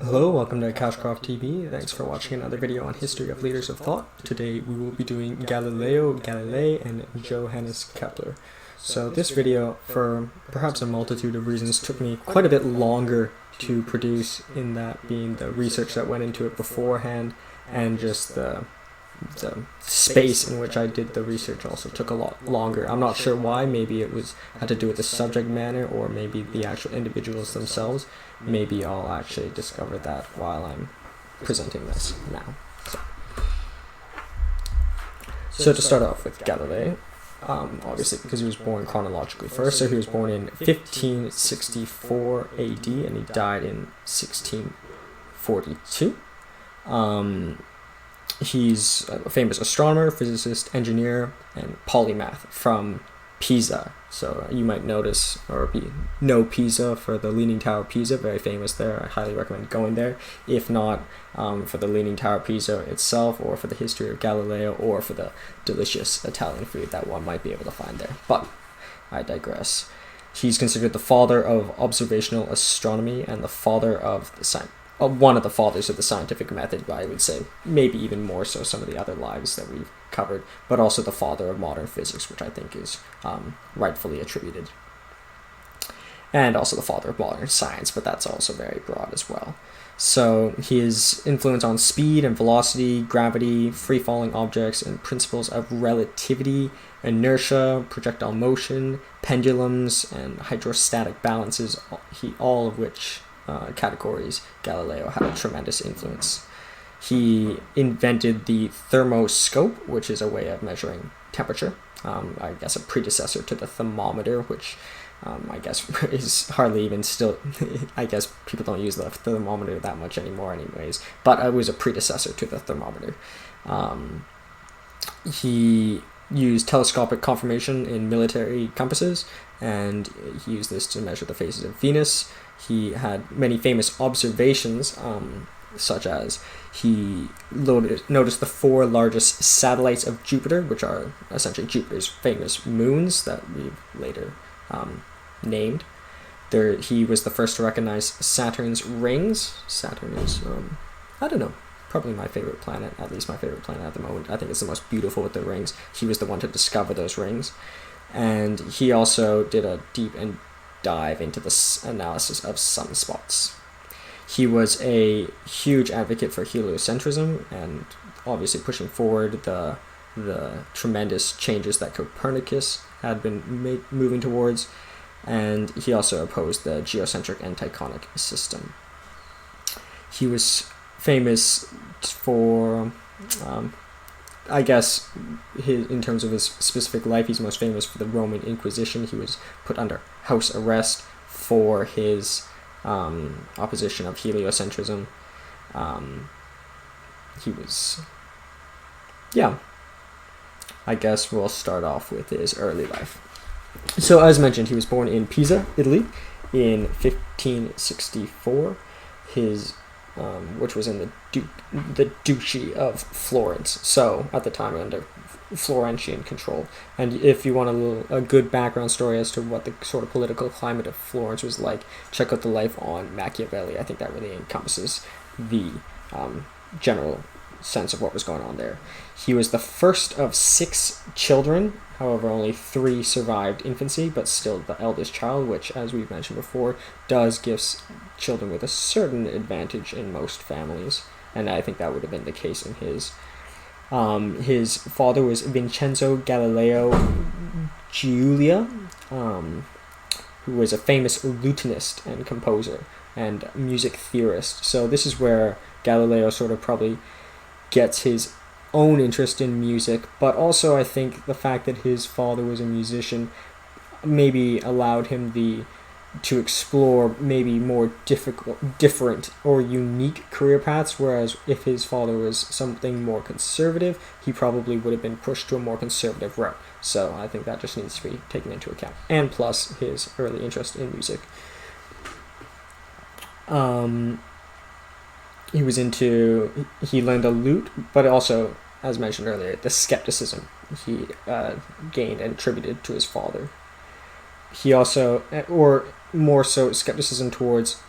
Hello, welcome to CashcroftTV. Thanks for watching another video on history of leaders of thought. Today we will be doing Galileo Galilei and Johannes Kepler. So this video, for perhaps a multitude of reasons, took me quite a bit longer to produce, in that being the research that went into it beforehand and just the space in which I did the research also took a lot longer. I'm not sure why. Maybe it had to do with the subject matter, or maybe the actual individuals themselves. Maybe I'll actually discover that while I'm presenting this now. So to start off with Galilei, obviously because he was born chronologically first, so he was born in 1564 AD and he died in 1642. He's a famous astronomer, physicist, engineer, and polymath from Pisa. So you might notice or know Pisa for the Leaning Tower of Pisa, very famous there. I highly recommend going there, if not for the Leaning Tower of Pisa itself, or for the history of Galileo, or for the delicious Italian food that one might be able to find there. But I digress. He's considered the father of observational astronomy and the father of the science. One of the fathers of the scientific method, I would say, maybe even more so some of the other lives that we've covered, but also the father of modern physics, which I think is rightfully attributed. And also the father of modern science, but that's also very broad as well. So his influence on speed and velocity, gravity, free-falling objects, and principles of relativity, inertia, projectile motion, pendulums, and hydrostatic balances, all of which categories Galileo had a tremendous influence. He invented the thermoscope, which is a way of measuring temperature. I guess a predecessor to the thermometer, which I guess is hardly even still. I guess people don't use the thermometer that much anymore anyways, but it was a predecessor to the thermometer. He used telescopic conformation in military compasses, and he used this to measure the phases of Venus. He had many famous observations, such as he noticed the 4 largest satellites of Jupiter, which are essentially Jupiter's famous moons that we've later named. He was the first to recognize Saturn's rings. Saturn is, I don't know, probably my favorite planet, at least my favorite planet at the moment. I think it's the most beautiful with the rings. He was the one to discover those rings. And he also did a deep dive into the analysis of sunspots. He was a huge advocate for heliocentrism, and obviously pushing forward the tremendous changes that Copernicus had been moving towards, and he also opposed the geocentric and Tychonic system. He was famous for, I guess, in terms of his specific life, he's most famous for the Roman Inquisition. He was put under house arrest for his opposition of heliocentrism. I guess we'll start off with his early life. So as mentioned, he was born in Pisa, Italy in 1564. Which was in the Duchy of Florence, so at the time under Florentian control. And if you want a good background story as to what the sort of political climate of Florence was like, check out the life on Machiavelli. I think that really encompasses the general sense of what was going on there. He was the first of 6 children. However, only 3 survived infancy, but still the eldest child, which, as we've mentioned before, does give children with a certain advantage in most families, and I think that would have been the case in his. His father was Vincenzo Galileo Giulia, who was a famous lutenist and composer and music theorist. So this is where Galileo sort of probably gets his own interest in music, but also I think the fact that his father was a musician maybe allowed him to explore maybe more different or unique career paths, whereas if his father was something more conservative, he probably would have been pushed to a more conservative route. So I think that just needs to be taken into account, and plus his early interest in music. He learned a lute, but also, as mentioned earlier, the skepticism he gained and attributed to his father. He also, or more so, skepticism towards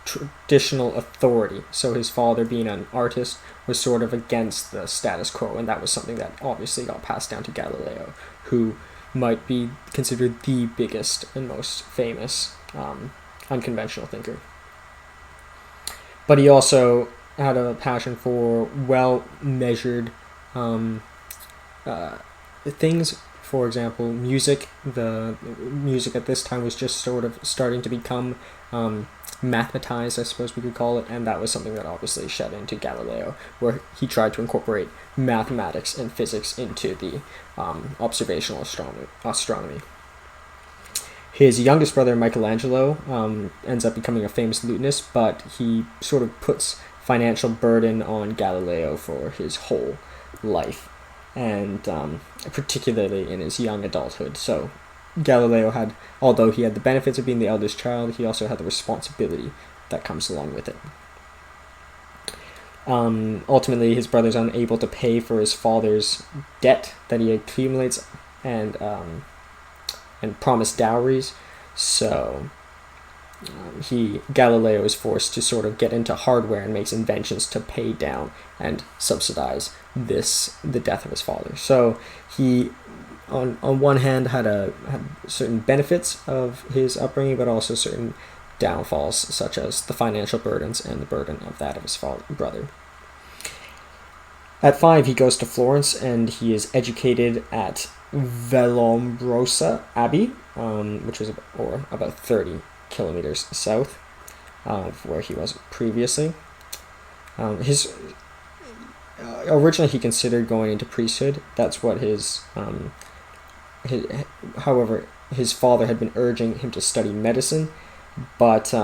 traditional authority. So his father, being an artist, was sort of against the status quo, and that was something that obviously got passed down to Galileo, who might be considered the biggest and most famous unconventional thinker. But he also had a passion for well-measured things. For example, music. The music at this time was just sort of starting to become mathematized, I suppose we could call it, and that was something that obviously shed into Galileo, where he tried to incorporate mathematics and physics into the observational astronomy. His youngest brother, Michelangelo, ends up becoming a famous lutenist, but he sort of puts financial burden on Galileo for his whole life, and particularly in his young adulthood. So Galileo had, although he had the benefits of being the eldest child, he also had the responsibility that comes along with it. Ultimately, his brother's unable to pay for his father's debt that he accumulates and promised dowries, so Galileo is forced to sort of get into hardware and makes inventions to pay down and subsidize the death of his father. So he, on one hand, had certain benefits of his upbringing, but also certain downfalls, such as the financial burdens and the burden of that of his brother. At 5, he goes to Florence, and he is educated at Vallombrosa Abbey, which was about 30 kilometers south of where he was previously. Originally, he considered going into priesthood. That's what however, his father had been urging him to study medicine, but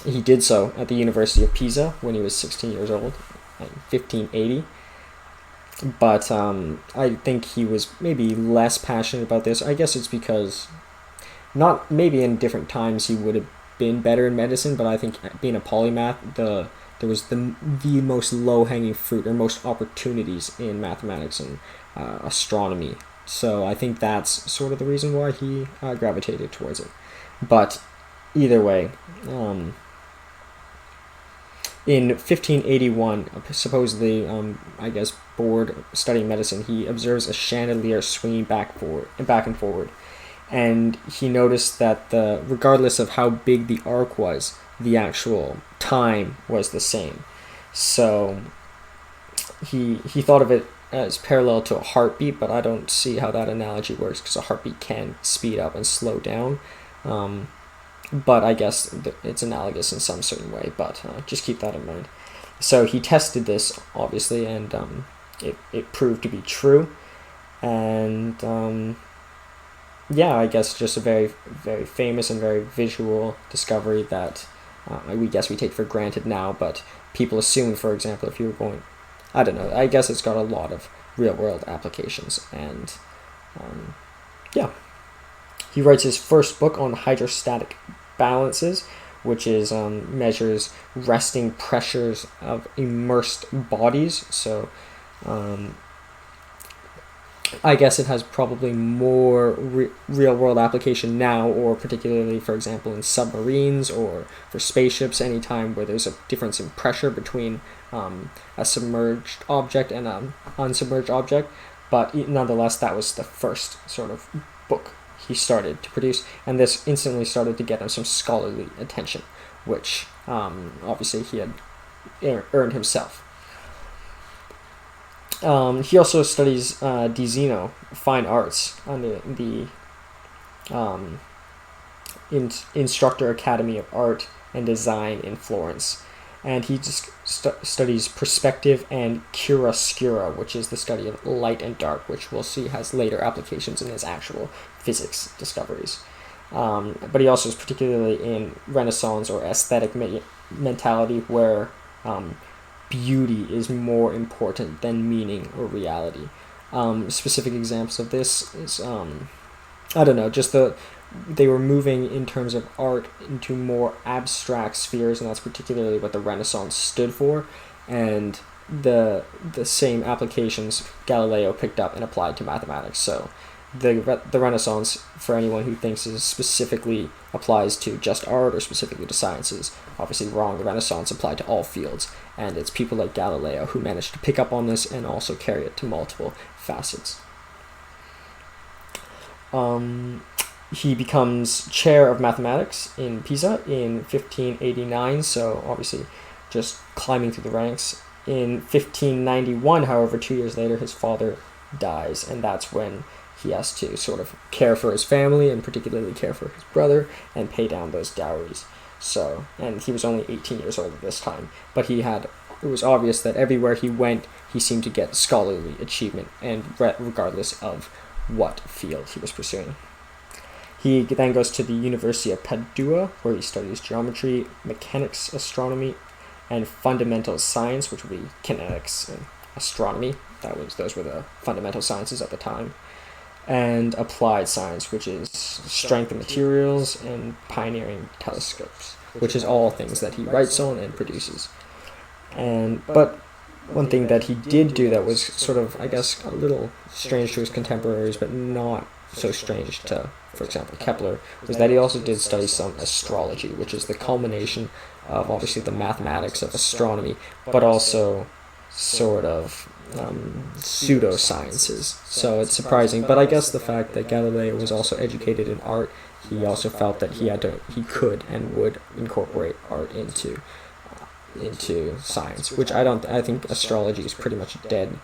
he did so at the University of Pisa when he was 16 years old, in 1580. But I think he was maybe less passionate about this. I guess it's because, not maybe in different times he would have been better in medicine, but I think being a polymath, there was the most low-hanging fruit, or most opportunities in mathematics and astronomy. So I think that's sort of the reason why he gravitated towards it. But either way, in 1581, supposedly, bored studying medicine, he observes a chandelier swinging back and forward, and he noticed that regardless of how big the arc was, the actual time was the same. So he thought of it as parallel to a heartbeat, but I don't see how that analogy works, because a heartbeat can speed up and slow down. But I guess it's analogous in some certain way, but just keep that in mind. So he tested this, obviously, and it proved to be true. And I guess just a very, very famous and very visual discovery that we take for granted now, but people assume, for example, if you were going, I don't know, I guess it's got a lot of real-world applications. And he writes his first book on hydrostatic balances, which is measures resting pressures of immersed bodies. So I guess it has probably more real-world application now, or particularly, for example, in submarines or for spaceships, anytime where there's a difference in pressure between a submerged object and an unsubmerged object. But nonetheless, that was the first sort of book he started to produce, and this instantly started to get him some scholarly attention, which obviously he had earned himself. He also studies Disegno, fine arts, under the Instructor Academy of Art and Design in Florence. And he just studies perspective and chiaroscuro, which is the study of light and dark, which we'll see has later applications in his actual physics discoveries. But he also is particularly in Renaissance or aesthetic mentality, where beauty is more important than meaning or reality. Specific examples of this is, they were moving in terms of art into more abstract spheres, and that's particularly what the Renaissance stood for, and the same applications Galileo picked up and applied to mathematics. So the Renaissance, for anyone who thinks it specifically applies to just art or specifically to sciences, obviously wrong. The Renaissance applied to all fields, and it's people like Galileo who managed to pick up on this and also carry it to multiple facets. He becomes chair of mathematics in Pisa in 1589, so obviously just climbing through the ranks. In 1591, however, 2 years later, his father dies, and that's when he has to sort of care for his family, and particularly care for his brother, and pay down those dowries. So, and he was only 18 years old at this time, but it was obvious that everywhere he went, he seemed to get scholarly achievement, and regardless of what field he was pursuing. He then goes to the University of Padua, where he studies geometry, mechanics, astronomy, and fundamental science, which would be kinetics and astronomy. Those were the fundamental sciences at the time. And applied science, which is strength of materials and pioneering telescopes, which is all things that he writes on and produces. But one thing that he did do that was sort of, I guess, a little strange to his contemporaries, but not so strange to, for example, Kepler, was that he also did study some astrology, which is the culmination of obviously the mathematics of astronomy, but also sort of pseudosciences. So it's surprising, but I guess the fact that Galileo was also educated in art, he also felt that he could and would incorporate art into science, which I think astrology is pretty much dead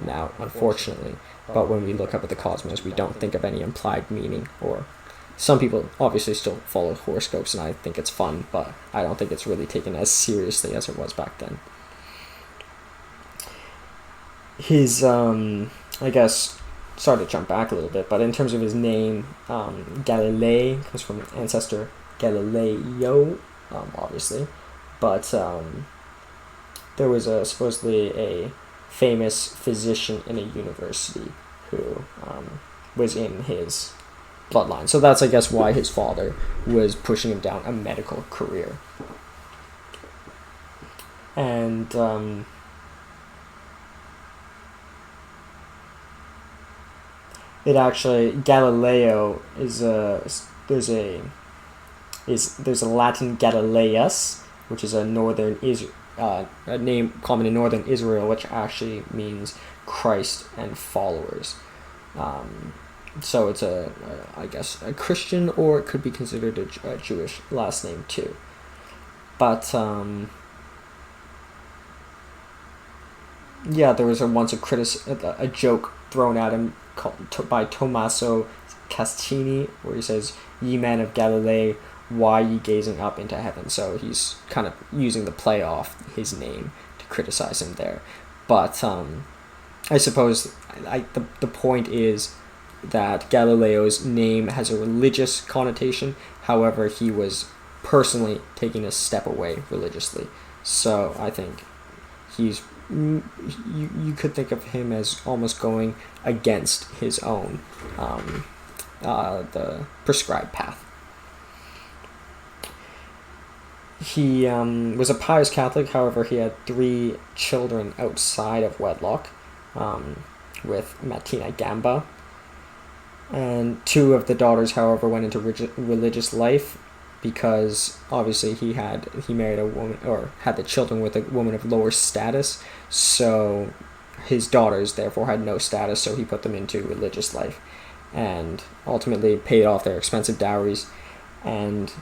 now, unfortunately. But when we look up at the cosmos, we don't think of any implied meaning, or some people obviously still follow horoscopes, and I think it's fun, but I don't think it's really taken as seriously as it was back then. His, I guess, sorry to jump back a little bit, but in terms of his name, Galilei comes from ancestor Galileo, obviously, but there was supposedly a famous physician in a university who was in his bloodline. So that's, I guess, why his father was pushing him down a medical career. And Galileo is there's a Latin Galileus, which is a name common in northern Israel, which actually means Christ and followers. So it's I guess a Christian, or it could be considered a Jewish last name too. But yeah, there was once a joke thrown at him by Tommaso Cassini, where he says, "Ye men of Galilee, why ye gazing up into heaven?" So he's kind of using the play off his name to criticize him there. But I suppose the point is that Galileo's name has a religious connotation. However, he was personally taking a step away religiously. So I think he's you could think of him as almost going against his own the prescribed path. He was a pious Catholic. However, he had 3 children outside of wedlock with Martina Gamba, and 2 of the daughters, however, went into religious life, because obviously he married a woman, or had the children with a woman of lower status, so his daughters therefore had no status, so he put them into religious life and ultimately paid off their expensive dowries. And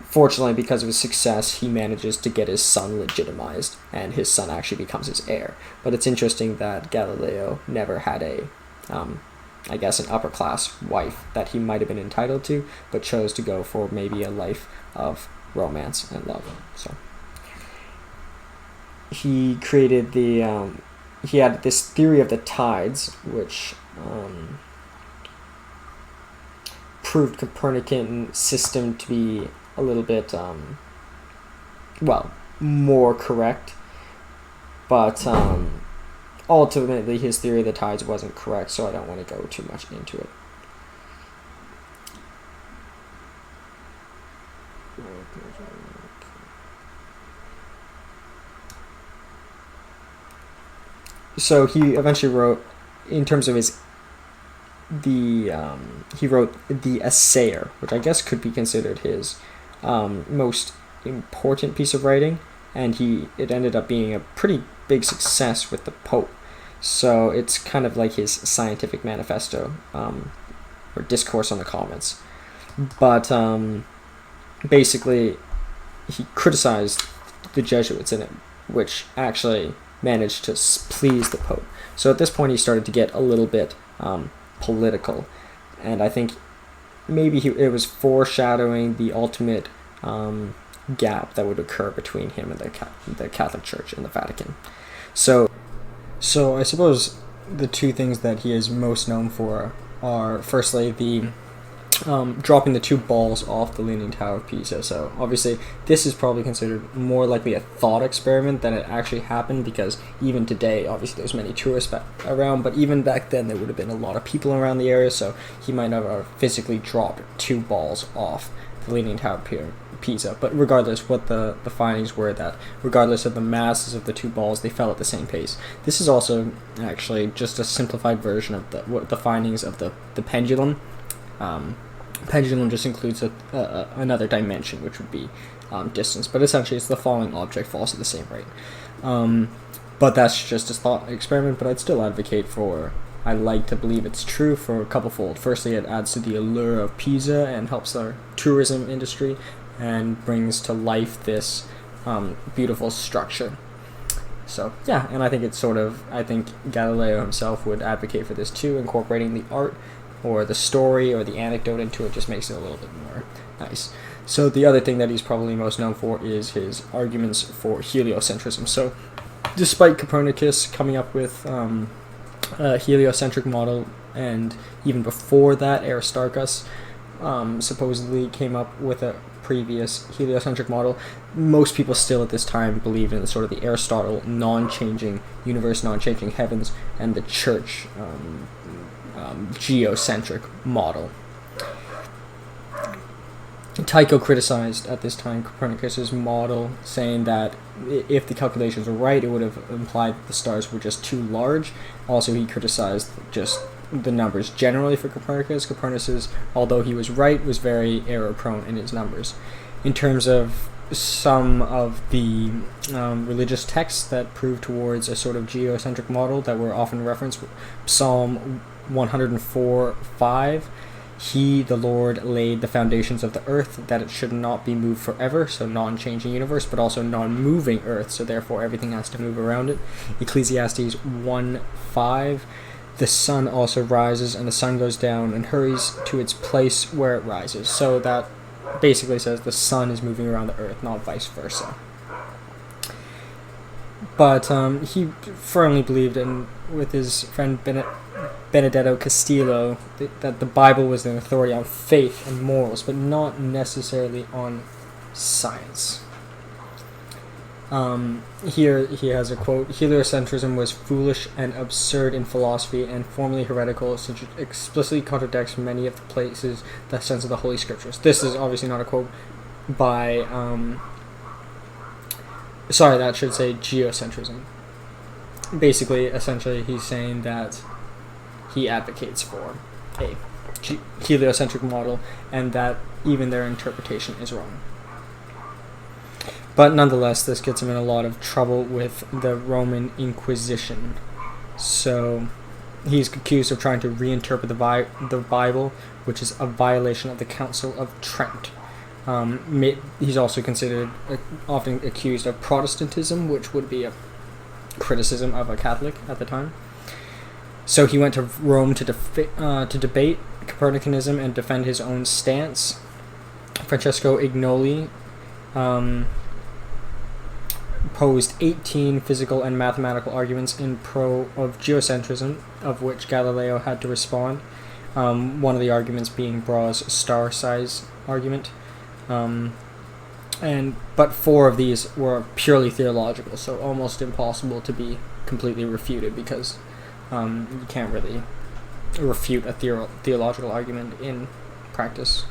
fortunately, because of his success, he manages to get his son legitimized, and his son actually becomes his heir. But it's interesting that Galileo never had an upper class wife that he might have been entitled to, but chose to go for maybe a life of romance and love. So he created he had this theory of the tides, which proved Copernican system to be a little bit more correct, but ultimately his theory of the tides wasn't correct, so I don't want to go too much into it. So he eventually wrote, in terms of his he wrote the Assayer, which I guess could be considered his most important piece of writing, and it ended up being a pretty big success with the Pope. So it's kind of like his scientific manifesto, or discourse on the comments. But basically, he criticized the Jesuits in it, which actually managed to please the Pope. So at this point, he started to get a little bit political, and I think maybe it was foreshadowing the ultimate gap that would occur between him and the Catholic Church and the Vatican. So I suppose the two things that he is most known for are, firstly, the dropping the two balls off the Leaning Tower of Pisa. So obviously this is probably considered more likely a thought experiment than it actually happened, because even today, obviously there's many tourists around, but even back then there would have been a lot of people around the area, so he might not have physically dropped two balls off the Leaning Tower of Pisa. But regardless, what the findings were, that regardless of the masses of the two balls, they fell at the same pace. This is also actually just a simplified version of the findings of the pendulum. Pendulum just includes another dimension, which would be distance, but essentially it's the falling object falls at the same rate. But that's just a thought experiment, but I'd still advocate for, I like to believe it's true for a couple fold. Firstly, it adds to the allure of Pisa and helps our tourism industry and brings to life this beautiful structure. So yeah, and I think I think Galileo himself would advocate for this too, incorporating the art or the story or the anecdote into it just makes it a little bit more nice. So the other thing that he's probably most known for is his arguments for heliocentrism. So despite Copernicus coming up with a heliocentric model, and even before that Aristarchus supposedly came up with a previous heliocentric model, most people still at this time believed in sort of the Aristotle non-changing universe, non-changing heavens, and the church geocentric model. Tycho criticized at this time Copernicus's model, saying that if the calculations were right, it would have implied that the stars were just too large. Also, he criticized just the numbers generally for Copernicus. Copernicus, although he was right, was very error-prone in his numbers. In terms of some of the religious texts that prove towards a sort of geocentric model that were often referenced, Psalm 104:5, He, the Lord, laid the foundations of the earth, that it should not be moved forever, so non-changing universe, but also non-moving earth, so therefore everything has to move around it. Ecclesiastes 1:5, the sun also rises, and the sun goes down and hurries to its place where it rises. So that basically says the sun is moving around the earth, not vice versa. But he firmly believed, and with his friend Benedetto Castillo, that the Bible was an authority on faith and morals, but not necessarily on science. Here he has a quote: "Heliocentrism was foolish and absurd in philosophy and formally heretical, since it explicitly contradicts many of the places the sense of the Holy Scriptures." This is obviously not a quote by that should say geocentrism. Basically, essentially, he's saying that he advocates for a heliocentric model, and that even their interpretation is wrong. But nonetheless, this gets him in a lot of trouble with the Roman Inquisition. So he's accused of trying to reinterpret the Bible, which is a violation of the Council of Trent. He's also considered often accused of Protestantism, which would be a criticism of a Catholic at the time. So he went to Rome to debate Copernicanism and defend his own stance. Francesco Ignoli posed 18 physical and mathematical arguments in pro of geocentrism, of which Galileo had to respond. One of the arguments being Brahe's star size argument. But 4 of these were purely theological, so almost impossible to be completely refuted, because you can't really refute a theological argument in practice.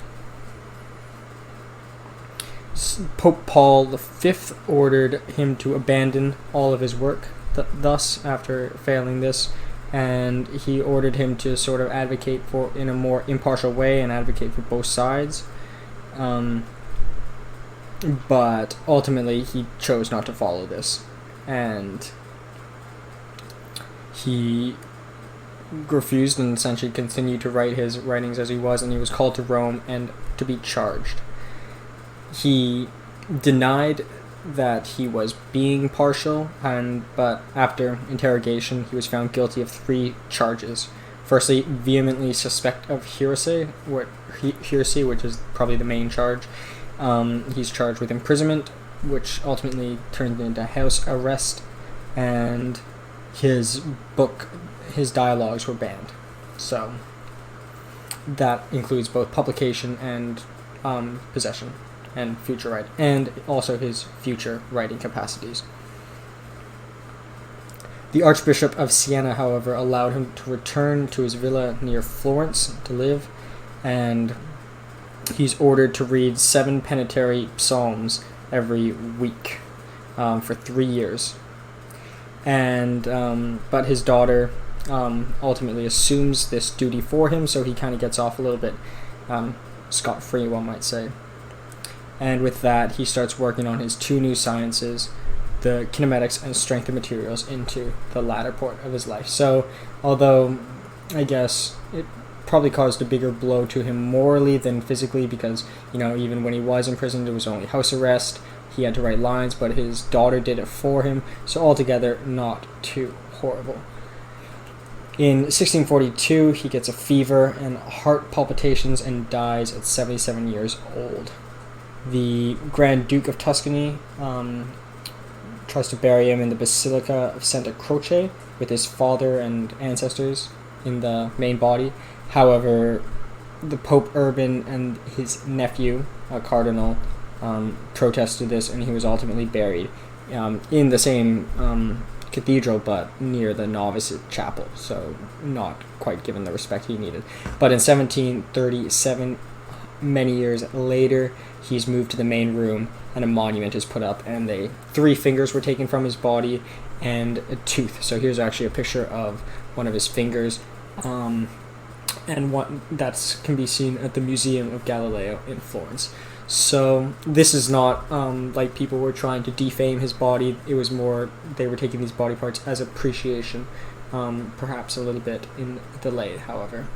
Pope Paul V ordered him to abandon all of his work. Thus, after failing this, and he ordered him to sort of advocate for in a more impartial way and advocate for both sides. But ultimately he chose not to follow this, and he refused and essentially continued to write his writings as he was, and he was called to Rome and to be charged. He denied that he was being partial, but after interrogation he was found guilty of 3 charges. Firstly, vehemently suspect of heresy, which is probably the main charge. He's charged with imprisonment, which ultimately turned into house arrest, and his dialogues were banned. So that includes both publication and possession and future writing, and also his future writing capacities. The Archbishop of Siena, however, allowed him to return to his villa near Florence to live, and he's ordered to read 7 penitentiary psalms every week for 3 years. And but his daughter ultimately assumes this duty for him, so he kind of gets off a little bit scot-free, one might say. And with that, he starts working on his 2 new sciences, the kinematics and strength of materials, into the latter part of his life. So, although I guess it probably caused a bigger blow to him morally than physically, because, even when he was imprisoned, it was only house arrest. He had to write lines, but his daughter did it for him. So altogether, not too horrible. In 1642, he gets a fever and heart palpitations and dies at 77 years old. The Grand Duke of Tuscany tries to bury him in the Basilica of Santa Croce with his father and ancestors in the main body. However, the Pope Urban and his nephew, a cardinal, protested this, and he was ultimately buried in the same cathedral, but near the novice chapel, so not quite given the respect he needed. But in 1737, many years later, he's moved to the main room, and a monument is put up, and 3 fingers were taken from his body and a tooth. So here's actually a picture of one of his fingers, and one that can be seen at the Museum of Galileo in Florence. So this is not like people were trying to defame his body. It was more they were taking these body parts as appreciation, perhaps a little bit in delay, however.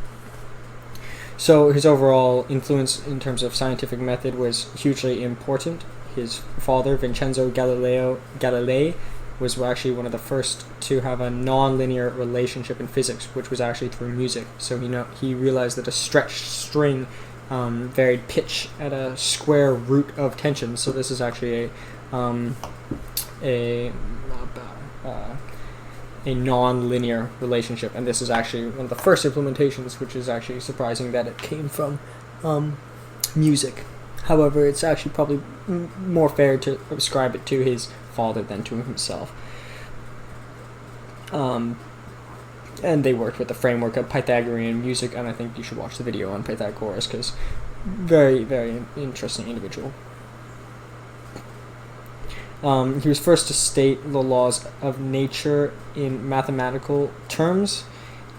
So his overall influence in terms of scientific method was hugely important. His father, Vincenzo Galilei, was actually one of the first to have a non-linear relationship in physics, which was actually through music. So he realized that a stretched string varied pitch at a square root of tension. So this is actually a non-linear relationship, and this is actually one of the first implementations, which is actually surprising that it came from music. However, it's actually probably more fair to ascribe it to his father than to himself. And they worked with the framework of Pythagorean music, and I think you should watch the video on Pythagoras, because very, very interesting individual. He was first to state the laws of nature in mathematical terms.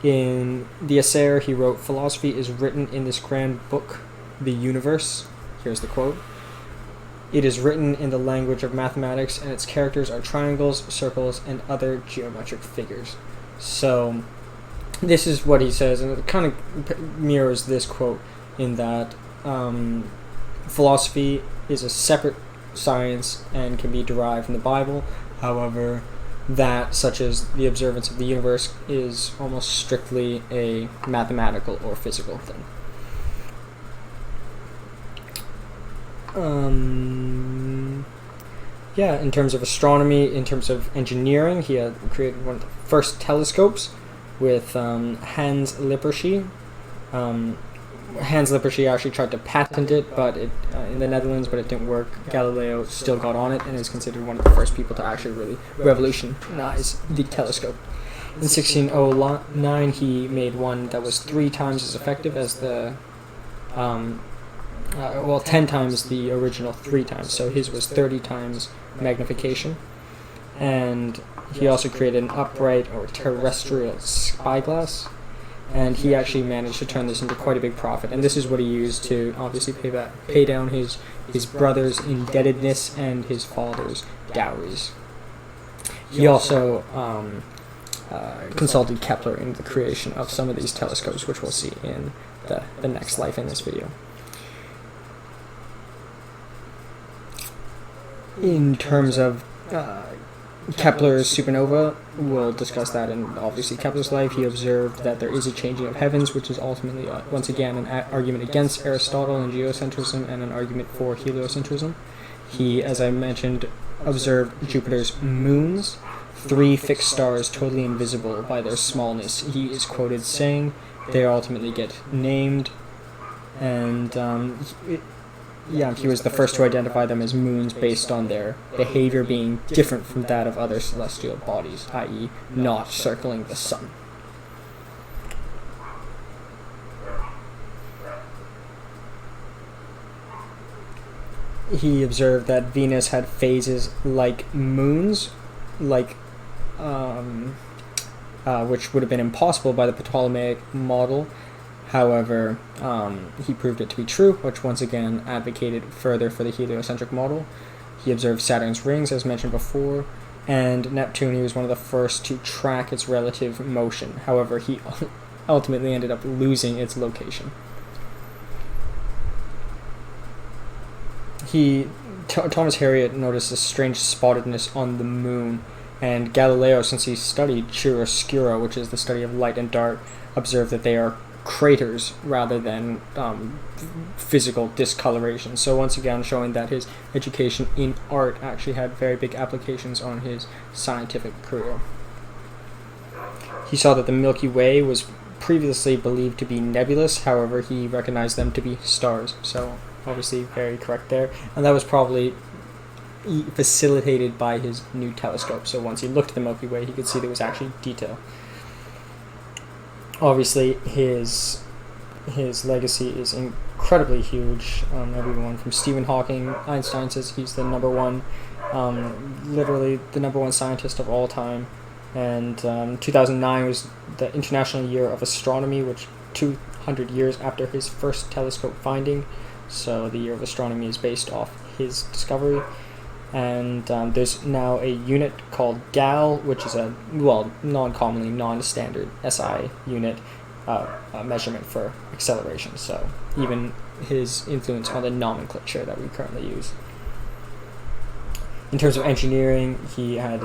In the Essay, he wrote, "Philosophy is written in this grand book, the universe." Here's the quote. "It is written in the language of mathematics, and its characters are triangles, circles, and other geometric figures." So this is what he says, and it kind of mirrors this quote in that philosophy is a separate science and can be derived from the Bible. However, that, such as the observance of the universe, is almost strictly a mathematical or physical thing. In terms of astronomy, in terms of engineering, he had created one of the first telescopes with Hans Lippershey. Hans Lippershey actually tried to patent it, but in the Netherlands, but it didn't work. Galileo still got on it and is considered one of the first people to actually really revolutionize the telescope. In 1609, he made one that was 3 times as effective as 10 times the original 3 times. So his was 30 times magnification. and he also created an upright or terrestrial spyglass, and he actually managed to turn this into quite a big profit, and this is what he used to obviously pay down his brother's indebtedness and his father's dowries. He also consulted Kepler in the creation of some of these telescopes, which we'll see in the next life in this video. In terms of Kepler's supernova, we'll discuss that in obviously Kepler's life. He observed that there is a changing of heavens, which is ultimately, once again, an argument against Aristotle and geocentrism and an argument for heliocentrism. He, as I mentioned, observed Jupiter's moons, 3 fixed stars totally invisible by their smallness. He is quoted saying they ultimately get named, and he was the first to identify them as moons based on their behavior being different from that of other celestial bodies, i.e. not circling the sun. He observed that Venus had phases like moons, which would have been impossible by the Ptolemaic model. However, he proved it to be true, which once again advocated further for the heliocentric model. He observed Saturn's rings, as mentioned before, and Neptune. He was one of the first to track its relative motion. However, he ultimately ended up losing its location. Thomas Harriot noticed a strange spottedness on the moon, and Galileo, since he studied chiaroscuro, which is the study of light and dark, observed that they are craters rather than physical discoloration. So once again showing that his education in art actually had very big applications on his scientific career. He saw that the Milky Way was previously believed to be nebulous, however he recognized them to be stars, so obviously very correct there, and that was probably facilitated by his new telescope. So once he looked at the Milky Way, he could see there was actually detail. Obviously, his legacy is incredibly huge. Everyone from Stephen Hawking, Einstein says he's the number one, literally the number one scientist of all time. And 2009 was the International Year of Astronomy, which 200 years after his first telescope finding. So the Year of Astronomy is based off his discovery. And there's now a unit called GAL, which is a, non-commonly, non-standard SI unit measurement for acceleration. So even his influence on the nomenclature that we currently use. In terms of engineering, he had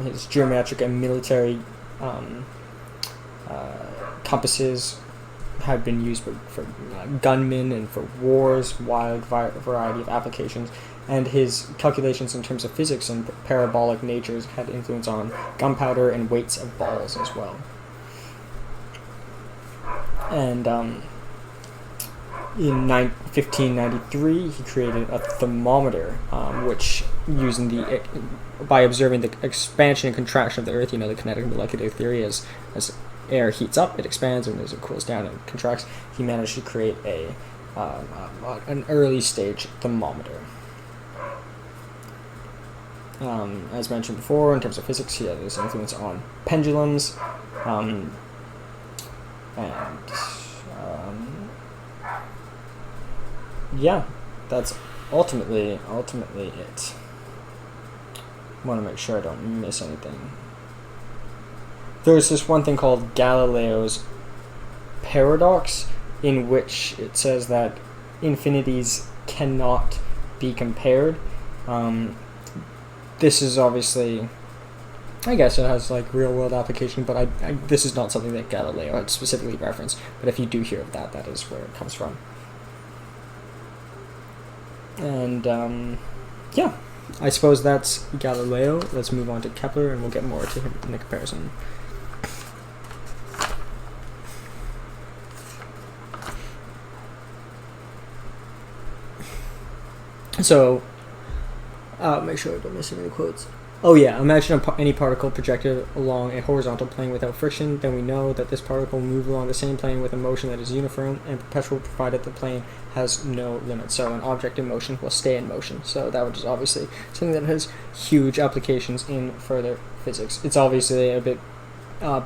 his geometric and military compasses had been used for gunmen and for wars, wide variety of applications. And his calculations in terms of physics and parabolic natures had influence on gunpowder and weights of balls as well. And in 1593, he created a thermometer, which by observing the expansion and contraction of the Earth, the kinetic molecular theory, as air heats up, it expands, and as it cools down, it contracts. He managed to create an early stage thermometer. As mentioned before, in terms of physics, he had his influence on pendulums, that's ultimately it. I want to make sure I don't miss anything. There's this one thing called Galileo's paradox, in which it says that infinities cannot be compared. This is obviously, I guess it has real world application, but this is not something that Galileo had specifically referenced, but if you do hear of that, that is where it comes from. And I suppose that's Galileo. Let's move on to Kepler, and we'll get more to him in the comparison. So, make sure I don't miss any quotes. Oh yeah, imagine any particle projected along a horizontal plane without friction, then we know that this particle will move along the same plane with a motion that is uniform and perpetual, provided the plane has no limit. So an object in motion will stay in motion. So that was obviously something that has huge applications in further physics. It's obviously a bit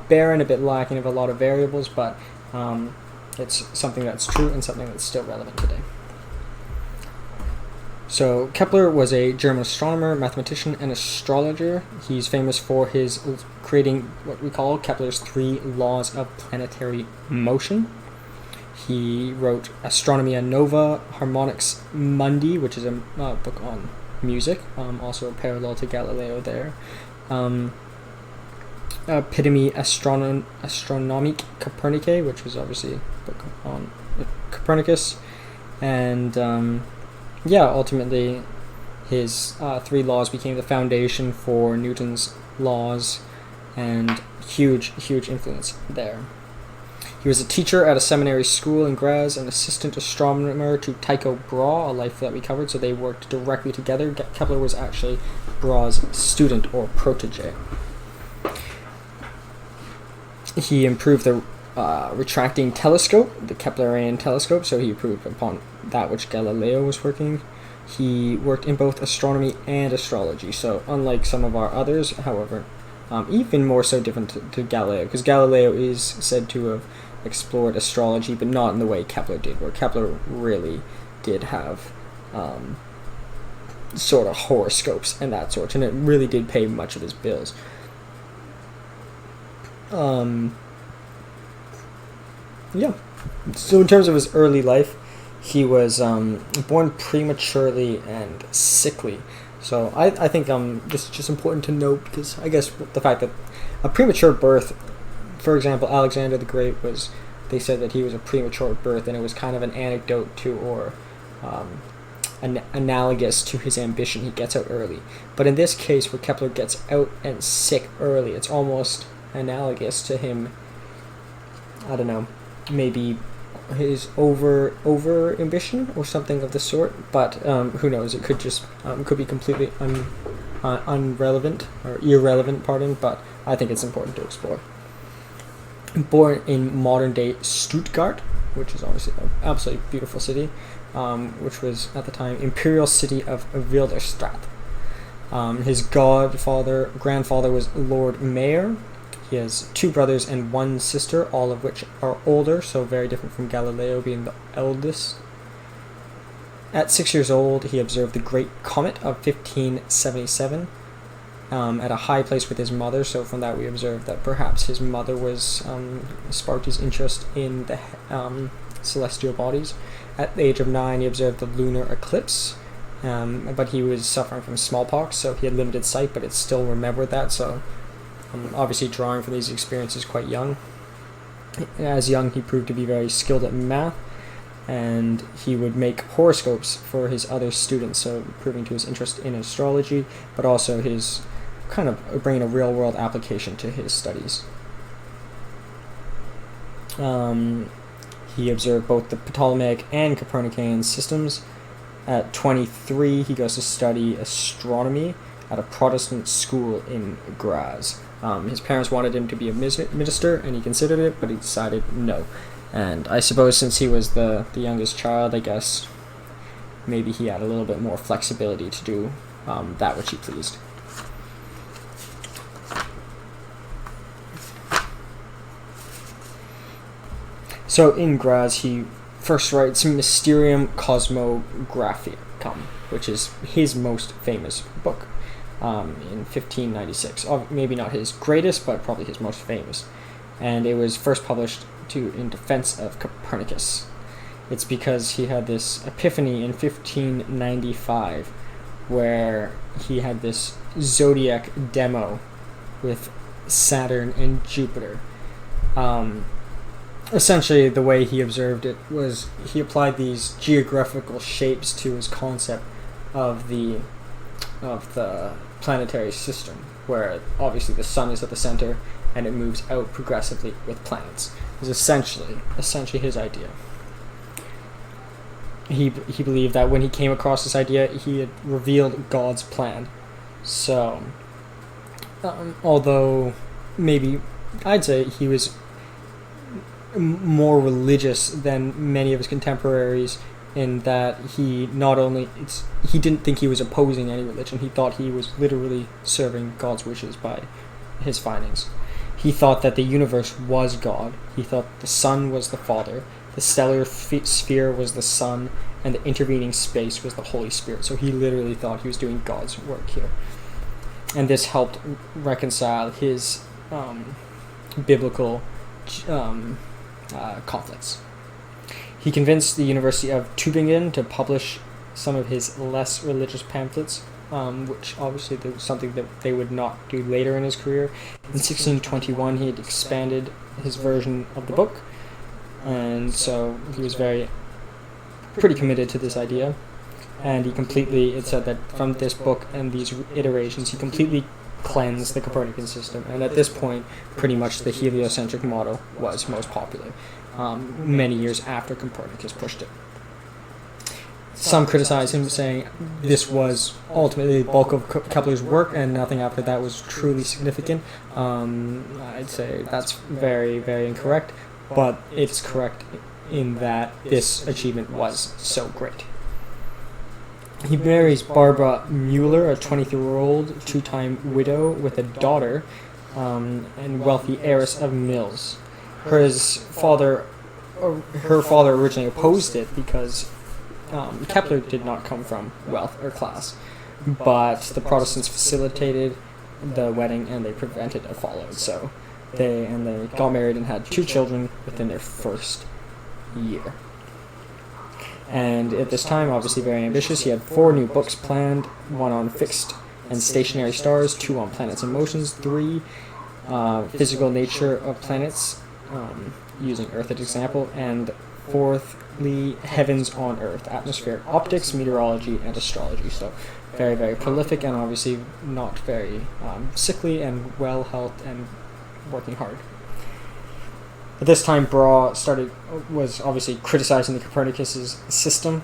barren, a bit lacking of a lot of variables, but it's something that's true and something that's still relevant today. So Kepler was a German astronomer, mathematician, and astrologer. He's famous for his creating what we call Kepler's 3 laws of planetary motion. He wrote Astronomia Nova, Harmonics Mundi, which is a book on music, also a parallel to Galileo there. Epitome Astronomique Copernicae, which was obviously a book on Copernicus, and ultimately his 3 laws became the foundation for Newton's laws, and huge influence there. He was a teacher at a seminary school in Graz, an assistant astronomer to Tycho Brahe, a life that we covered, so they worked directly together. Kepler was actually Brahe's student or protege. He improved the retracting telescope, the Keplerian telescope, so he improved upon that which Galileo was working. He worked in both astronomy and astrology, so unlike some of our others, however, even more so different to Galileo, because Galileo is said to have explored astrology, but not in the way Kepler did, where Kepler really did have sort of horoscopes and that sort, and it really did pay much of his bills. So in terms of his early life, he was born prematurely and sickly. So I think this is just important to note, because I guess the fact that a premature birth, for example, Alexander the Great they said that he was a premature birth, and it was kind of an anecdote to, or analogous to his ambition. He gets out early. But in this case, where Kepler gets out and sick early, it's almost analogous to him, I don't know, maybe his over ambition or something of the sort, but who knows, it could just could be completely irrelevant, but I think it's important to explore. Born in modern day Stuttgart, which is obviously an absolutely beautiful city, which was at the time imperial city of Wilderstadt. His grandfather was Lord Mayor. He has 2 brothers and 1 sister, all of which are older, so very different from Galileo being the eldest. At 6 years old, he observed the Great Comet of 1577 at a high place with his mother, so from that we observe that perhaps his mother was sparked his interest in the celestial bodies. At the age of 9, he observed the lunar eclipse, but he was suffering from smallpox, so he had limited sight, but it still remembered that, so obviously drawing from these experiences quite young. As young, he proved to be very skilled at math, and he would make horoscopes for his other students, so proving to his interest in astrology, but also his kind of bringing a real-world application to his studies. He observed both the Ptolemaic and Copernican systems. At 23, he goes to study astronomy at a Protestant school in Graz. His parents wanted him to be a minister, and he considered it, but he decided no. And I suppose since he was the youngest child, I guess maybe he had a little bit more flexibility to do that which he pleased. So in Graz, he first writes Mysterium Cosmographicum, which is his most famous book. In 1596. Maybe not his greatest, but probably his most famous. And it was first published in defense of Copernicus. It's because he had this epiphany in 1595 where he had this zodiac demo with Saturn and Jupiter. Essentially, the way he observed it was he applied these geographical shapes to his concept of the planetary system, where obviously the sun is at the center and it moves out progressively with planets. It was essentially his idea. He believed that when he came across this idea, he had revealed God's plan. So although maybe I'd say he was more religious than many of his contemporaries, in that he didn't think he was opposing any religion. He thought he was literally serving God's wishes by his findings. He thought that the universe was God. He thought the sun was the Father, the stellar sphere was the Son, and the intervening space was the Holy Spirit. So he literally thought he was doing God's work here. And this helped reconcile his biblical conflicts. He convinced the University of Tübingen to publish some of his less religious pamphlets, which obviously was something that they would not do later in his career. In 1621, he had expanded his version of the book, and so he was pretty committed to this idea. And it said that from this book and these iterations, he completely cleansed the Copernican system. And at this point, pretty much the heliocentric model was most popular, many years after Copernicus pushed it. Some criticize him, saying this was ultimately the bulk of Kepler's work, and nothing after that was truly significant. I'd say that's very, very incorrect, but it's correct in that this achievement was so great. He marries Barbara Müller, a 23-year-old two-time widow with a daughter, and wealthy heiress of mills. Her father originally opposed it because Kepler did not come from wealth or class, but the Protestants facilitated the wedding and they prevented a fallout. So they got married and had 2 children within their first year. And at this time, obviously very ambitious, he had 4 new books planned, 1 on fixed and stationary stars, 2 on planets and motions, 3 physical nature of planets, using Earth as example, and 4thly, heavens on Earth, atmospheric optics, meteorology, and astrology. So very, very prolific, and obviously not very sickly, and well-healthed and working hard. At this time, Brahe was obviously criticizing the Copernicus' system,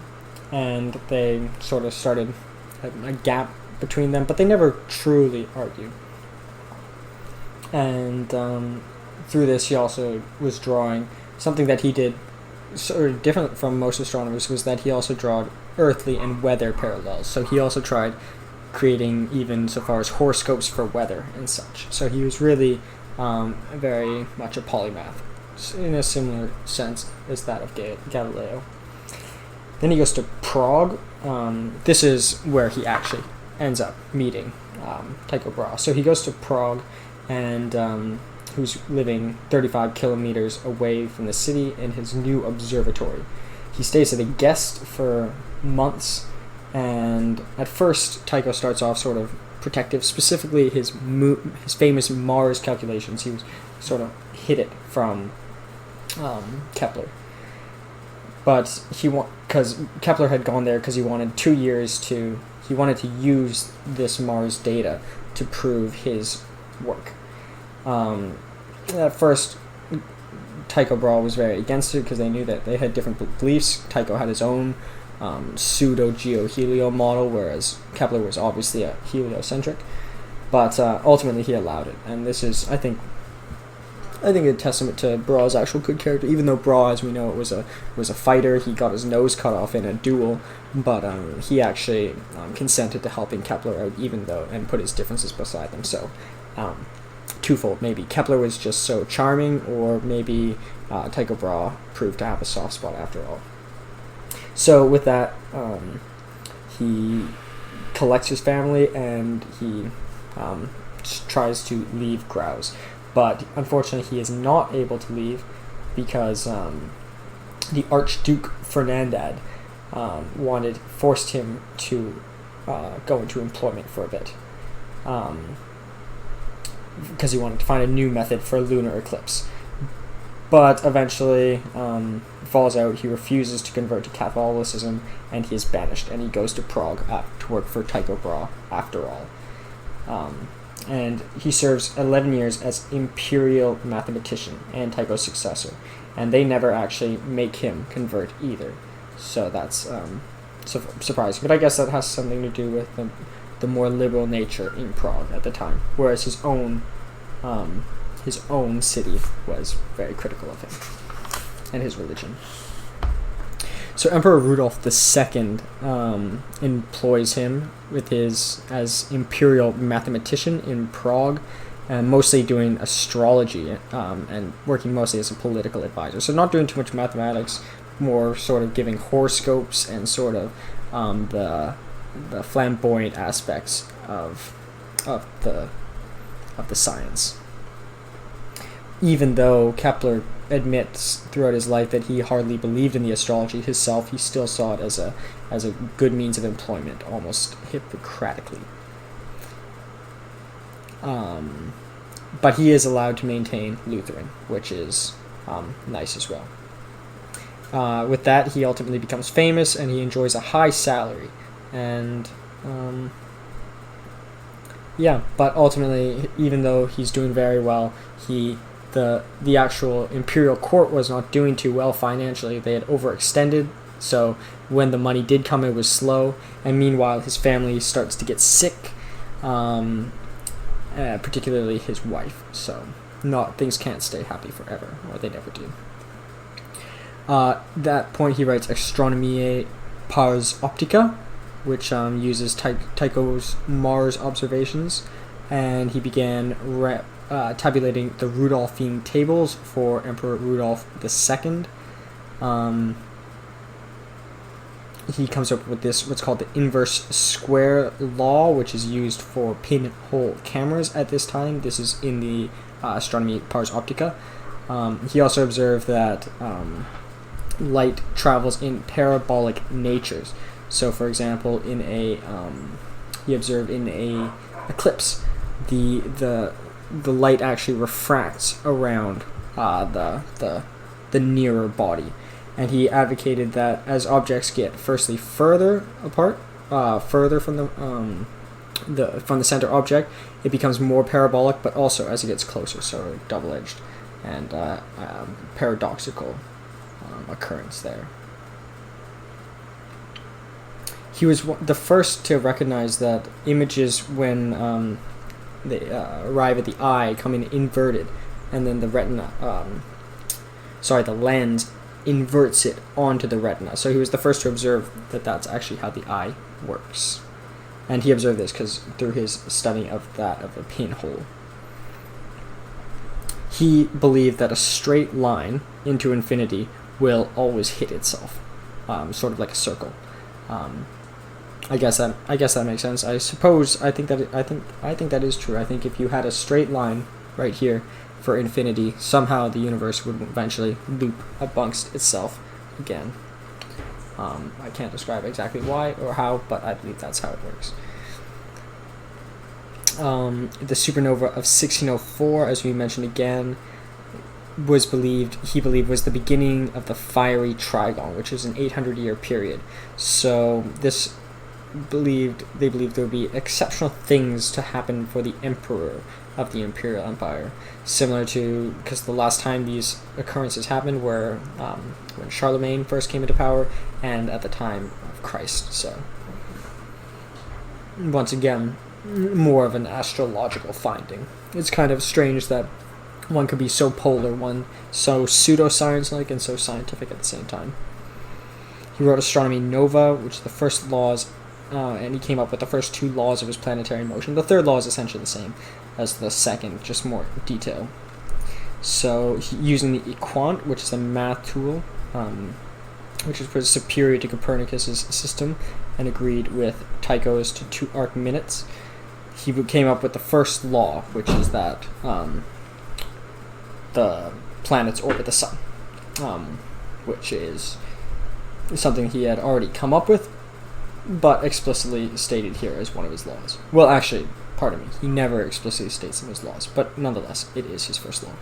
and they sort of started a gap between them, but they never truly argued. And through this, he also was drawing something that he did sort of different from most astronomers, was that he also drew earthly and weather parallels. So he also tried creating even so far as horoscopes for weather and such. So he was really very much a polymath, in a similar sense as that of Galileo. Then he goes to Prague. This is where he actually ends up meeting Tycho Brahe. So he goes to Prague, and who's living 35 kilometers away from the city in his new observatory. He stays as a guest for months, and at first Tycho starts off sort of protective, specifically his famous Mars calculations. He was sort of hid it from Kepler, but because Kepler had gone there because he wanted 2 years to use this Mars data to prove his work. At first, Tycho Brahe was very against it because they knew that they had different beliefs. Tycho had his own pseudo-geohelio model, whereas Kepler was obviously a heliocentric. But ultimately, he allowed it, and this is, I think, a testament to Brahe's actual good character. Even though Brahe, as we know, was a fighter, he got his nose cut off in a duel, but he actually consented to helping Kepler out, and put his differences beside them. So, twofold, maybe Kepler was just so charming, or maybe Tycho Brahe proved to have a soft spot after all. So with that, he collects his family and he tries to leave Graz. But unfortunately, he is not able to leave because the Archduke Ferdinand forced him to go into employment for a bit, because he wanted to find a new method for a lunar eclipse. But eventually, falls out. He refuses to convert to Catholicism, and he is banished. And he goes to Prague to work for Tycho Brahe after all. And he serves 11 years as imperial mathematician and Tycho's successor, and they never actually make him convert either. So that's surprising. But I guess that has something to do with the the more liberal nature in Prague at the time, whereas his own city was very critical of him and his religion. So Emperor Rudolf II employs him as imperial mathematician in Prague, and mostly doing astrology and working mostly as a political advisor. So not doing too much mathematics, more sort of giving horoscopes and sort of the flamboyant aspects of the science. Even though Kepler admits throughout his life that he hardly believed in the astrology himself, he still saw it as a good means of employment, almost Hippocratically. But he is allowed to maintain Lutheran, which is nice as well. With that, he ultimately becomes famous, and he enjoys a high salary. And but ultimately, even though he's doing very well, the actual imperial court was not doing too well financially. They had overextended, so when the money did come, it was slow. And meanwhile, his family starts to get sick, particularly his wife. So things can't stay happy forever, or they never do. That point, he writes Astronomy Pars Optica, which uses Tycho's Mars observations, and he began tabulating the Rudolphine tables for Emperor Rudolf II. He comes up with what's called the inverse square law, which is used for pinhole cameras at this time. This is in the Astronomy Pars Optica. He also observed that light travels in parabolic natures. So, for example, he observed in a eclipse, the light actually refracts around the nearer body, and he advocated that as objects get firstly further apart, further from the center object, it becomes more parabolic, but also as it gets closer, so double-edged and paradoxical occurrence there. He was the first to recognize that images, when they arrive at the eye, come in inverted, and then the lens inverts it onto the retina. So he was the first to observe that that's actually how the eye works. And he observed this through his study of a pinhole. He believed that a straight line into infinity will always hit itself, sort of like a circle. I guess that makes sense. I think that is true. I think if you had a straight line right here for infinity, somehow the universe would eventually loop amongst itself again. I can't describe exactly why or how, but I believe that's how it works. The supernova of 1604, as we mentioned again, he believed was the beginning of the fiery trigon, which is an 800-year period. So they believed there would be exceptional things to happen for the emperor of the imperial empire, similar to, because the last time these occurrences happened were when Charlemagne first came into power and at the time of Christ. So once again, more of an astrological finding. It's kind of strange that one could be so polar, one so pseudoscience-like and so scientific at the same time. He wrote Astronomy Nova, which is the first laws, and he came up with the first two laws of his planetary motion. The third law is essentially the same as the second, just more detail. So, using the equant, which is a math tool, which is superior to Copernicus's system, and agreed with Tycho's to 2 arc minutes, he came up with the first law, which is that the planets orbit the sun, which is something he had already come up with, but explicitly stated here as one of his laws. Well, actually, pardon me, he never explicitly states them as laws, but nonetheless, it is his first law.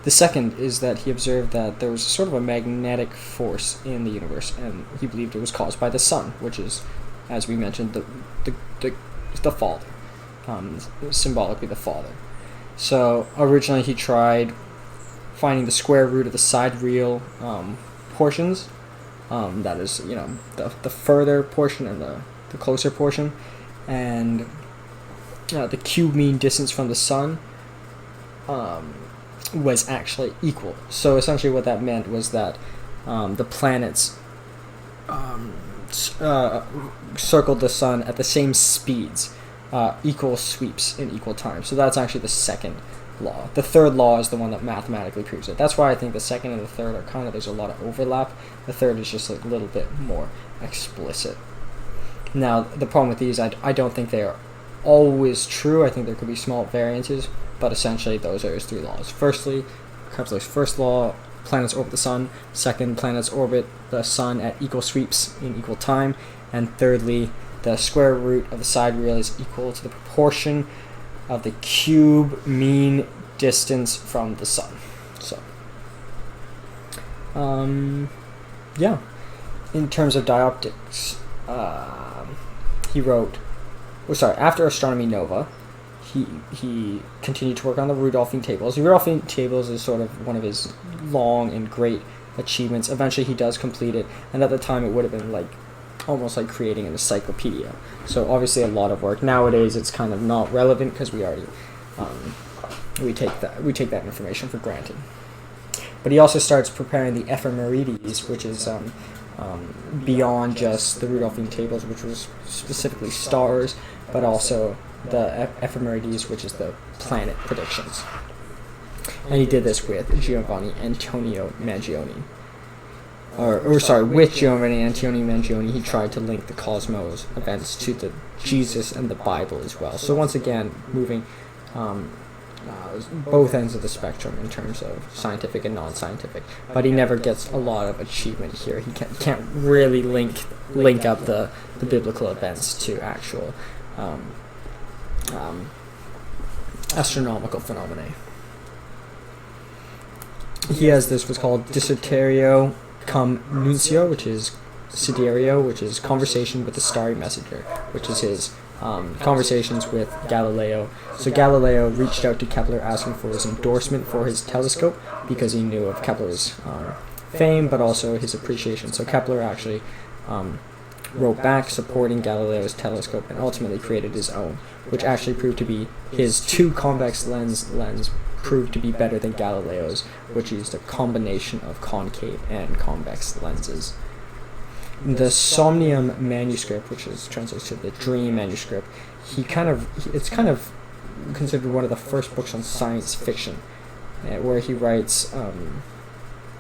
The second is that he observed that there was sort of a magnetic force in the universe, and he believed it was caused by the sun, which is, as we mentioned, the father, symbolically the father. So originally he tried finding the square root of the sidereal portions, that is, the further portion and the closer portion, and the cube mean distance from the sun was actually equal. So essentially what that meant was that the planets circled the sun at the same speeds, equal sweeps in equal time. So that's actually the second law. The third law is the one that mathematically proves it. That's why I think the second and the third are kind of, there's a lot of overlap. The third is just a little bit more explicit. Now, the problem with these, I don't think they are always true. I think there could be small variances, but essentially those are his three laws. Firstly, Kepler's first law, planets orbit the sun. Second, planets orbit the sun at equal sweeps in equal time. And thirdly, the square root of the sidereal is equal to the proportion of the cube mean distance from the sun. So, yeah. In terms of dioptics, he wrote, after Astronomy Nova, he continued to work on the Rudolphine tables. The Rudolphine tables is sort of one of his long and great achievements. Eventually he does complete it, and at the time it would have been like almost like creating an encyclopedia. So obviously a lot of work. Nowadays it's kind of not relevant because we already we take that information for granted. But he also starts preparing the ephemerides, which is beyond just the Rudolphine tables, which was specifically stars, but also the ephemerides, which is the planet predictions. And he did this with Giovanni Antonio Mangione. With Giovanni Antonio Mangione, he tried to link the cosmos events to the Jesus and the Bible as well. So once again, moving both ends of the spectrum in terms of scientific and non-scientific. But he never gets a lot of achievement here. He can't really link up the biblical events to actual astronomical phenomena. He has this what's called Dissertatio cum Nuncio, which is Sidereal, which is conversation with the starry messenger, which is his conversations with Galileo. So Galileo reached out to Kepler asking for his endorsement for his telescope because he knew of Kepler's fame, but also his appreciation. So Kepler actually wrote back supporting Galileo's telescope and ultimately created his own, which actually proved to be his two convex lens proved to be better than Galileo's, which used a combination of concave and convex lenses. The Somnium manuscript, which is translates to the Dream manuscript, it's kind of considered one of the first books on science fiction, where he writes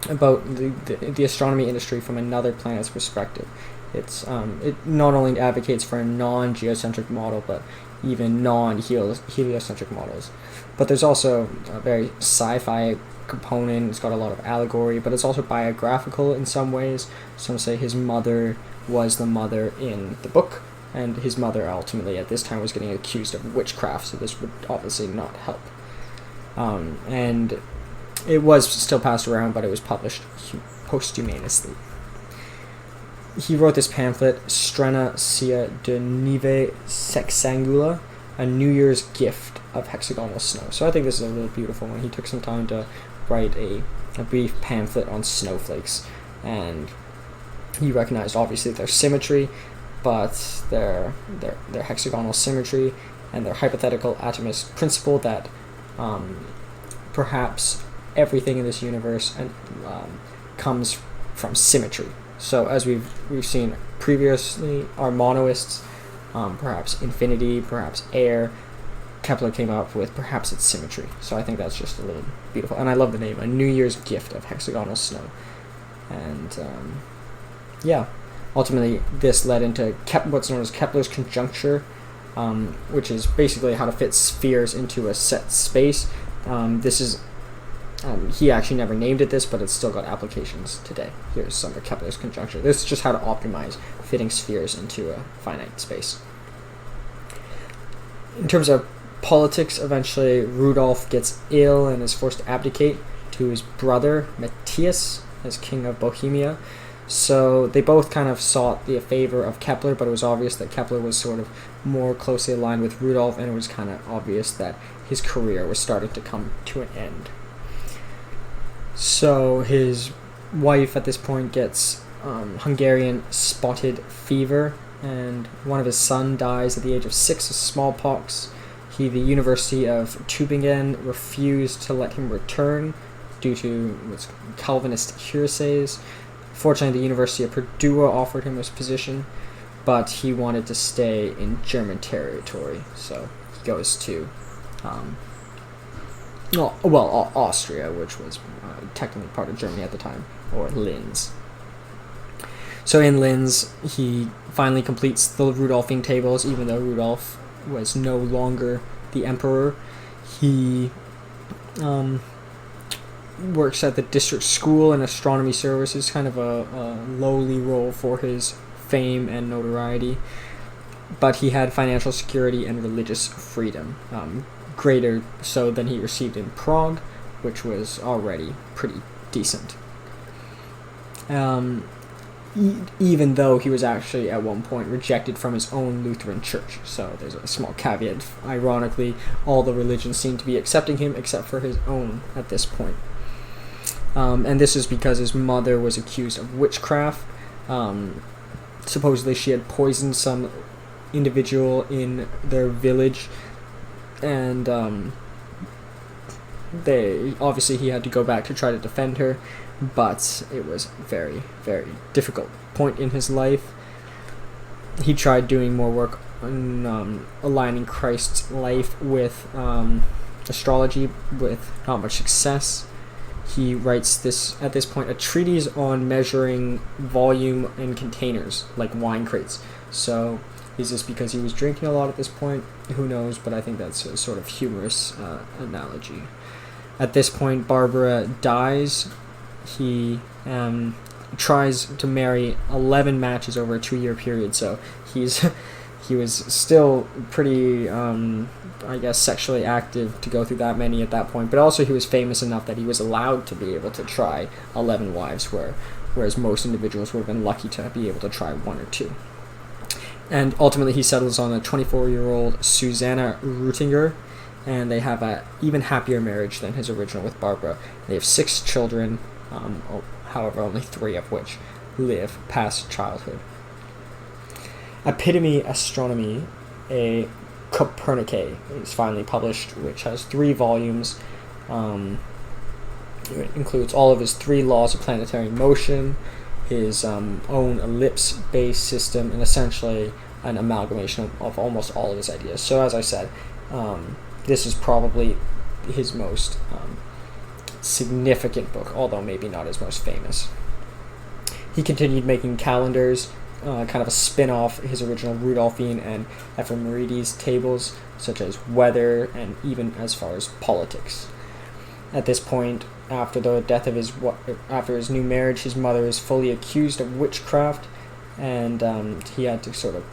about the astronomy industry from another planet's perspective. It not only advocates for a non-geocentric model, but even non-heliocentric models. But there's also a very sci-fi component. It's got a lot of allegory, but it's also biographical in some ways. Some say his mother was the mother in the book, and his mother ultimately at this time was getting accused of witchcraft, so this would obviously not help. And it was still passed around, but it was published posthumously. He wrote this pamphlet, Strena sia de nive sexangula, a New Year's gift of hexagonal snow. So I think this is a really beautiful one. He took some time to write a brief pamphlet on snowflakes, and he recognized obviously their symmetry, but their hexagonal symmetry and their hypothetical atomist principle that perhaps everything in this universe comes from symmetry. So as we've seen previously, our monoists, perhaps infinity, perhaps air, Kepler came up with perhaps its symmetry. So I think that's just a little beautiful. And I love the name, a New Year's gift of hexagonal snow. And ultimately this led into what's known as Kepler's conjuncture, which is basically how to fit spheres into a set space. This is he actually never named it this, but it's still got applications today. Here's some of Kepler's conjuncture. This is just how to optimize fitting spheres into a finite space. In terms of politics, eventually Rudolf gets ill and is forced to abdicate to his brother Matthias as king of Bohemia. So they both kind of sought the favor of Kepler, but it was obvious that Kepler was sort of more closely aligned with Rudolf, and it was kind of obvious that his career was starting to come to an end. So his wife at this point gets Hungarian spotted fever, and one of his sons dies at the age of 6 of smallpox. The University of Tübingen refused to let him return due to what's Calvinist heresies. Fortunately, the University of Padua offered him his position, but he wanted to stay in German territory, so he goes to Austria, which was technically part of Germany at the time, or Linz. So in Linz, he finally completes the Rudolphine tables, even though Rudolf was no longer the emperor. He works at the district school and astronomy services, kind of a lowly role for his fame and notoriety, but he had financial security and religious freedom, greater so than he received in Prague, which was already pretty decent. Even though he was actually at one point rejected from his own Lutheran church. So there's a small caveat. Ironically, all the religions seem to be accepting him except for his own at this point. And this is because his mother was accused of witchcraft. Supposedly she had poisoned some individual in their village, and he had to go back to try to defend her, but it was very, very difficult point in his life. He tried doing more work on aligning Christ's life with astrology, with not much success. He writes at this point a treatise on measuring volume in containers, like wine crates. So is this because he was drinking a lot at this point? Who knows, but I think that's a sort of humorous analogy. At this point, Barbara dies. He tries to marry 11 matches over a 2-year period, so he was still pretty, sexually active to go through that many at that point, but also he was famous enough that he was allowed to be able to try 11 wives, whereas most individuals would have been lucky to be able to try 1 or 2. And ultimately he settles on a 24-year-old Susanna Rutinger, and they have an even happier marriage than his original with Barbara. They have 6 children, however only 3 of which live past childhood. Epitome Astronomy, a Copernicae, is finally published, which has 3 volumes. It includes all of his 3 laws of planetary motion, his own ellipse-based system, and essentially an amalgamation of almost all of his ideas. So as I said, this is probably his most significant book, although maybe not his most famous. He continued making calendars, kind of a spin-off his original Rudolphine and Ephemerides tables, such as weather and even as far as politics. At this point, after the death of after his new marriage, his mother is fully accused of witchcraft, and he had to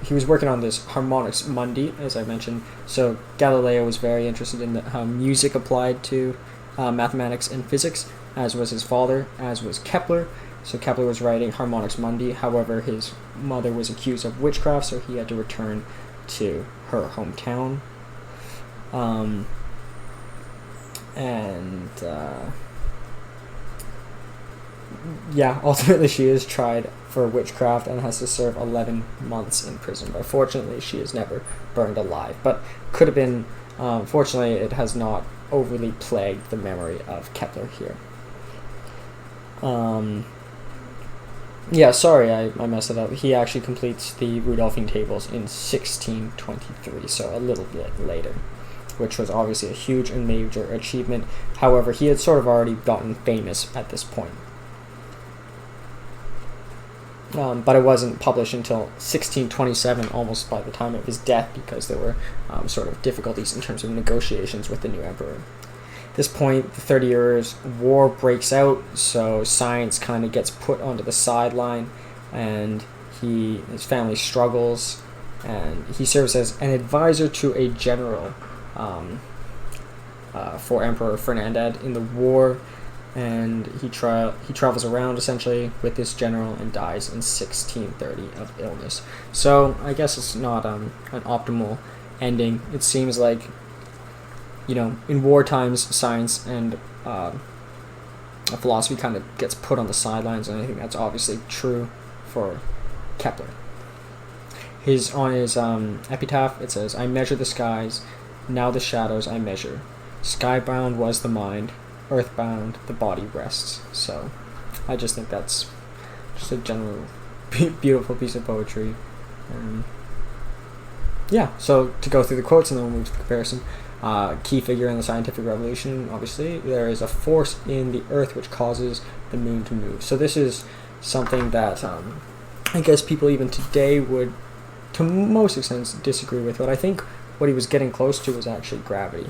he was working on this Harmonics Mundi, as I mentioned. So Galileo was very interested in how music applied to mathematics and physics, as was his father, as was Kepler. So Kepler was writing Harmonics Mundi. However, his mother was accused of witchcraft, so he had to return to her hometown. Ultimately she is tried for witchcraft and has to serve 11 months in prison. But fortunately, she is never burned alive. But could have been, fortunately, it has not overly plagued the memory of Kepler here. I messed it up. He actually completes the Rudolphine tables in 1623, so a little bit later, which was obviously a huge and major achievement. However, he had sort of already gotten famous at this point. But it wasn't published until 1627, almost by the time of his death, because there were sort of difficulties in terms of negotiations with the new emperor. At this point, the 30 Years' War breaks out, so science kind of gets put onto the sideline, and his family struggles, and he serves as an advisor to a general for Emperor Ferdinand in the war, and he travels around essentially with this general and dies in 1630 of illness. So I guess it's not an optimal ending. It seems like, in war times, science and philosophy kind of gets put on the sidelines, and I think that's obviously true for Kepler. On his epitaph, it says, "I measure the skies, now the shadows I measure. Skybound was the mind, earthbound the body rests." So I just think that's just a general beautiful piece of poetry. Yeah, so to go through the quotes and then we'll move to the comparison. Key figure in the scientific revolution, obviously, there is a force in the earth which causes the moon to move. So this is something that I guess people even today would, to most extent, disagree with. But I think what he was getting close to was actually gravity.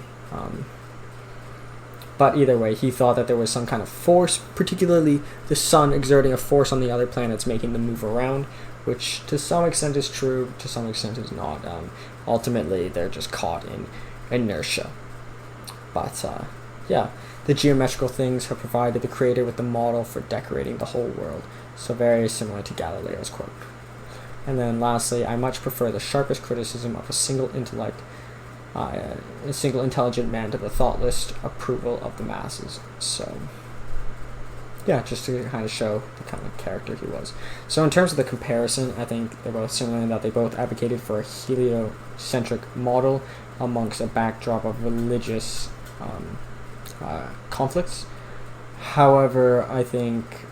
But either way, he thought that there was some kind of force, particularly the sun exerting a force on the other planets, making them move around, which to some extent is true, to some extent is not. Ultimately, they're just caught in inertia. But yeah, the geometrical things have provided the creator with the model for decorating the whole world. So very similar to Galileo's quote. And then lastly, "I much prefer the sharpest criticism of a single intelligent man to the thoughtless approval of the masses." So yeah, just to kind of show the kind of character he was. So in terms of the comparison, I think they're both similar in that they both advocated for a heliocentric model amongst a backdrop of religious conflicts. However, I think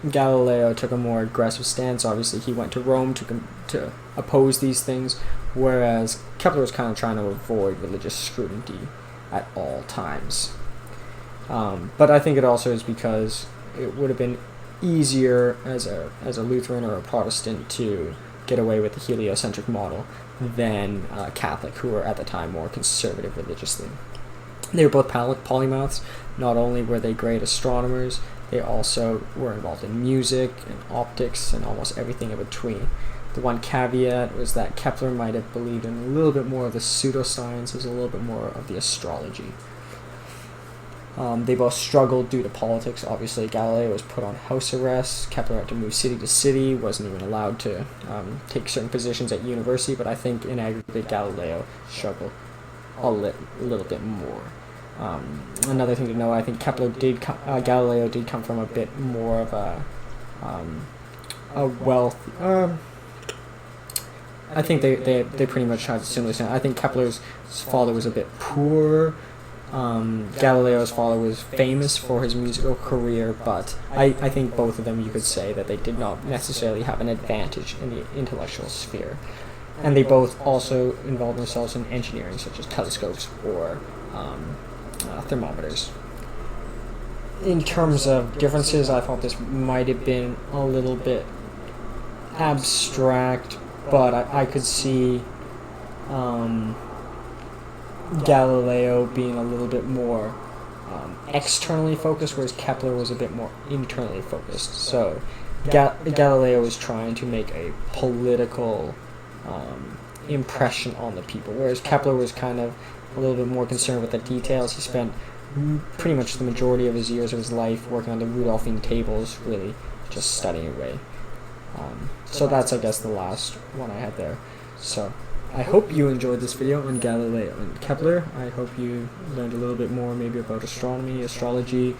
Galileo took a more aggressive stance. Obviously, he went to Rome to oppose these things, whereas Kepler was kind of trying to avoid religious scrutiny at all times. But I think it also is because it would have been easier as a Lutheran or a Protestant to get away with the heliocentric model than a Catholic, who were at the time more conservative religiously. They were both polymaths. Not only were they great astronomers, they also were involved in music and optics and almost everything in between. The one caveat was that Kepler might have believed in a little bit more of the pseudosciences, a little bit more of the astrology. They both struggled due to politics. Obviously, Galileo was put on house arrest. Kepler had to move city to city, wasn't even allowed to take certain positions at university, but I think in aggregate, Galileo struggled a little bit more. Another thing to know, I think Galileo did come from a bit more of a wealth. I think they pretty much had a similar thing. I think Kepler's father was a bit poor. Galileo's father was famous for his musical career, but I think both of them, you could say that they did not necessarily have an advantage in the intellectual sphere. And they both also involved themselves in engineering, such as telescopes or thermometers. In terms of differences, I thought this might have been a little bit abstract, but I could see Galileo being a little bit more externally focused, whereas Kepler was a bit more internally focused. So Galileo was trying to make a political impression on the people, whereas Kepler was kind of a little bit more concerned with the details. He spent pretty much the majority of his years of his life working on the Rudolphine tables, really just studying away. So that's, I guess, the last one I had there. So I hope you enjoyed this video on Galileo and Kepler. I hope you learned a little bit more maybe about astronomy, astrology,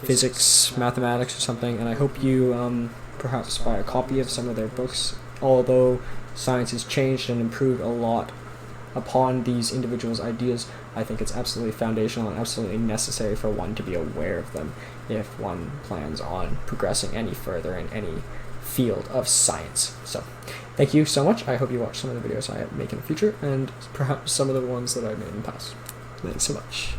physics, mathematics or something, and I hope you perhaps buy a copy of some of their books. Although science has changed and improved a lot upon these individuals' ideas, I think it's absolutely foundational and absolutely necessary for one to be aware of them if one plans on progressing any further in any field of science. So thank you so much. I hope you watch some of the videos I make in the future and perhaps some of the ones that I've made in the past. Thanks so much.